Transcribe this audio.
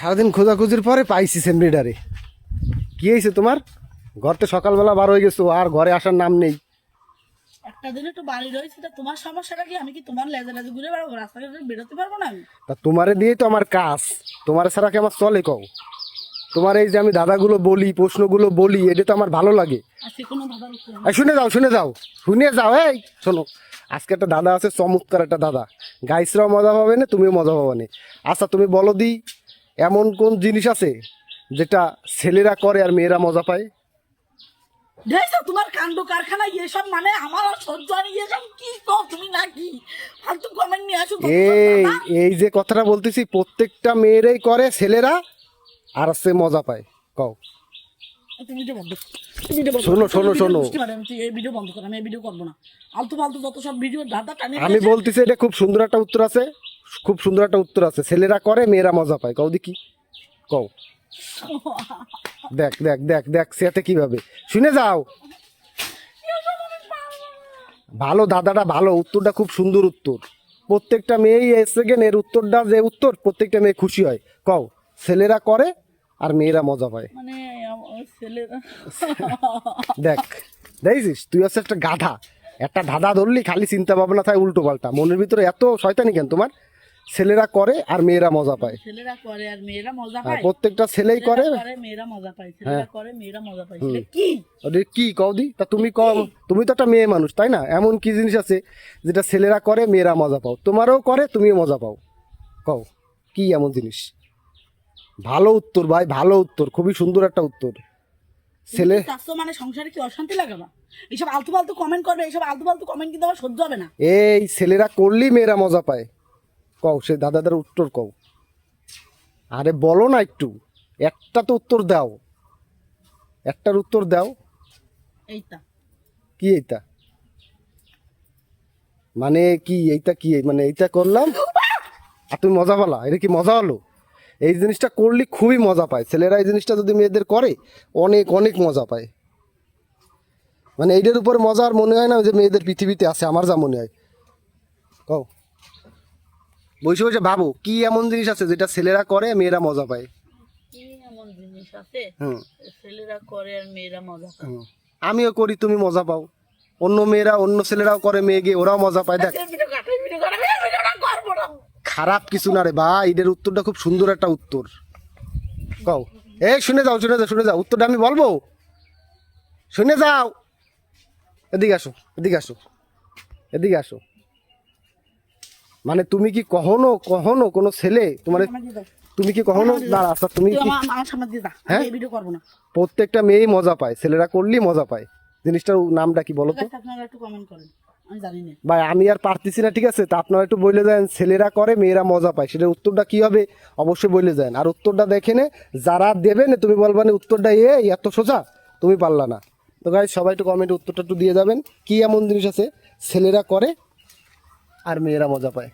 সারাদিন খোঁজাখুঁজির পরে পাইছি সেমরিডারে। কি হয়েছে তোমার? ঘরতে সকালবেলা বার হয়ে গেছো আর ঘরে আসার নাম নেই। একটা দিন একটু বাড়ি রয়েছে, তা তোমার সমস্যাটা কি? আমি কি তোমার লেজে লেজে ঘুরে বেড়াবো? রাস্তাঘাটে বেরোতে পারবো না আমি? তা তোমারে দিয়েই তো আমার কাজ, তোমার ছাড়া কি আমার চলে কও? তোমার এই যে আমি দাদাগুলো বলি, প্রশ্নগুলো বলি, এটা তো আমার ভালো লাগে। আজকে কোনো দাদার উত্তর নেই। এই শুনে যাও এই শোনো, আজকে একটা দাদা আছে, চমৎকার একটা দাদা। গাইসরাও মজা পাবে না, তুমিও মজা পাবে না। আচ্ছা তুমি বলো দি, এমন কোন জিনিস আছে যেটা ছেলেরা করে আর মেয়েরা মজা পায়? দেখছো তোমার কাণ্ড কারখানা এসব, মানে আমার আর সহ্য হয় না। এসব কি কও তুমি নাকি? ফালতু কমেন্ট নিয়ে আসো। এই এই যে কথাটা বলতেছি, প্রত্যেকটা মেয়েরাই করে ছেলেরা, আর সে মজা পায়। কও। তুমি ভিডিও বন্ধ, ভিডিও বন্ধ। শোনো। এই ভিডিও বন্ধ কর, আমি এই ভিডিও করবো না। আলতু ফালতু যত সব ভিডিও দাদা টানে। আমি বলতেছি এটা খুব সুন্দর একটা উত্তর আছে, খুব সুন্দর একটা উত্তর আছে। ছেলেরা করে মেয়েরা মজা পায়, কও দেখি, কও। দেখ দেখ দেখ দেখ সেতে কিভাবে, শুনে যাও। ভালো দাদাটা ভালো, উত্তরটা খুব সুন্দর উত্তর। প্রত্যেকটা মেয়েই সেকেন্ড এর উত্তরটা যে উত্তর, প্রত্যেকটা মেয়ে খুশি হয়। কও, ছেলেরা করে আর মেয়েরা মজা পায়। মানে আমার ছেলেরা দেখ দেখছিস, তুই হচ্ছে একটা গাধা, একটা ধাঁধা ধরলি, খালি চিন্তা ভাবনা থাকে উল্টো পাল্টা, মনের ভিতরে এত শয়তানি কেন তোমার? ছেলেরা করে আর মেয়েরা মজা পায়। ছেলেরা করে আর মেয়েরা মজা হ্যাঁ, পায়। প্রত্যেকটা ছেলেই করে। মেয়েরা মজা পায়, ছেলেরা করে মেয়েরা মজা পায়। সেটা কি? ওটা কি কও দি? তা তুমি কও, তুমি তো একটা মেয়ে মানুষ তাই না? এমন কি জিনিস আছে যেটা ছেলেরা করে মেয়েরা মজা পাও, তোমারও করে তুমিও মজা পাও? কও কি এমন জিনিস? ভালো উত্তর ভাই, ভালো উত্তর, খুবই সুন্দর একটা উত্তর। ছেলে চাচ্ছো মানে সংসারে কি অশান্তি লাগাবা? এইসব আলতু ফালতু কমেন্ট করবে, এইসব আলতু ফালতু কমেন্ট কিন্তু আমার সহ্য হবে না। এই ছেলেরা করলেই মেয়েরা মজা পায়, কও সে দাদাদের উত্তর কও। আরে বলো না একটু, একটা তো উত্তর দাও, একটার উত্তর দাও। এইটা কি এইটা মানে? কি এইটা কি মানে? এইটা করলাম আর তুমি মজা পালা? এটা কি মজা হলো? এই জিনিসটা করলে খুবই মজা পায় ছেলেরা। এই জিনিসটা যদি মেয়েদের করে অনেক অনেক মজা পায়। মানে এইটার উপর মজা আর মনে হয় না যে মেয়েদের পৃথিবীতে আছে, আমার যা মনে হয়। কও, বসে বসে ভাবো কি এমন জিনিস আছে যেটা ছেলেরা করে মেয়েরা মজা পায়। কি এমন জিনিস আছে হুম ছেলেরা করে আর মেয়েরা মজা পায়? হুম। আমিও করি, তুমি মজা পাও। অন্য মেয়েরা, অন্য ছেলেরাও করে, মেয়ে গিয়ে ওরাও মজা পায়। দেখ খারাপ কিছু না রে ভাই, এটার উত্তরটা খুব সুন্দর একটা উত্তর। কও, এই শুনে যাও উত্তরটা আমি বলবো, শুনে যাও। এদিকে আসো, এদিকে আসো, এদিকে আসো। মানে তুমি কি কখনো কখনো কোনো ছেলে তোমার, তুমি কি কখনো না? আচ্ছা তুমি কি, আমার সামনে দিয়ে যা, হ্যাঁ? আমি এই ভিডিও করবো না। প্রত্যেকটা মেয়েই মজা পায়, ছেলেরা করলেই মজা পায়। জিনিসটার নামটা কি বলো তো? আপনারা একটু কমেন্ট করেন, আমি জানি না। ভাই আমি আর পারতেছি না, ঠিক আছে? তা আপনারা একটু বলে দেন, ছেলেরা করে মেয়েরা মজা পায়, সেটার উত্তরটা কি হবে অবশ্যই বলে দেন। আর উত্তরটা দেখে নে, যারা দেবে না তুমি বলবা না উত্তরটা এত সোজা, তুমি পারলা না। তো গাইস সবাই একটু কমেন্টে উত্তরটা একটু দিয়ে যাবেন, কি এমন জিনিস আছে ছেলেরা করে আর মেয়েরা মজা পায়।